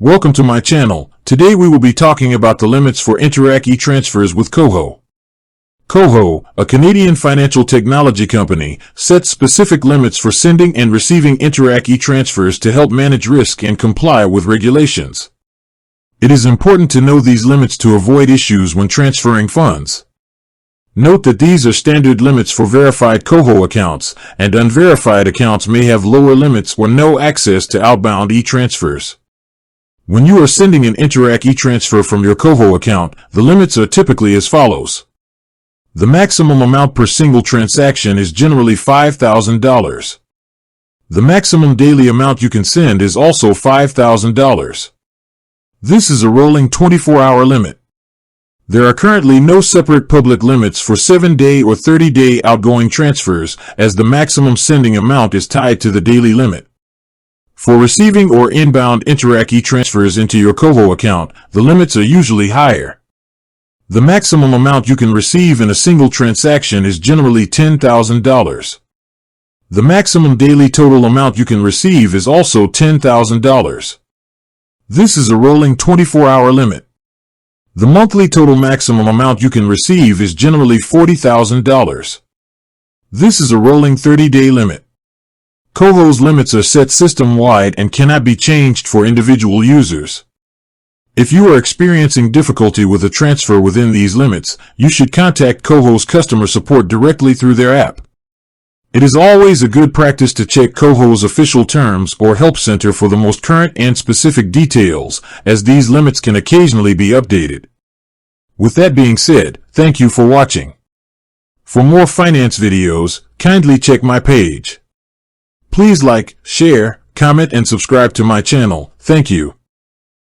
Welcome to my channel. Today we will be talking about the limits for Interac e-transfers with Koho. Koho, a Canadian financial technology company, sets specific limits for sending and receiving Interac e-transfers to help manage risk and comply with regulations. It is important to know these limits to avoid issues when transferring funds. Note that these are standard limits for verified Koho accounts, and unverified accounts may have lower limits or no access to outbound e-transfers. When you are sending an Interac e-transfer from your Koho account, the limits are typically as follows. The maximum amount per single transaction is generally $5,000. The maximum daily amount you can send is also $5,000. This is a rolling 24-hour limit. There are currently no separate public limits for 7-day or 30-day outgoing transfers, as the maximum sending amount is tied to the daily limit. For receiving or inbound Interac e-transfers into your Koho account, the limits are usually higher. The maximum amount you can receive in a single transaction is generally $10,000. The maximum daily total amount you can receive is also $10,000. This is a rolling 24-hour limit. The monthly total maximum amount you can receive is generally $40,000. This is a rolling 30-day limit. Koho's limits are set system-wide and cannot be changed for individual users. If you are experiencing difficulty with a transfer within these limits, you should contact Koho's customer support directly through their app. It is always a good practice to check Koho's official terms or help center for the most current and specific details, as these limits can occasionally be updated. With that being said, thank you for watching. For more finance videos, kindly check my page. Please like, share, comment, and subscribe to my channel. Thank you.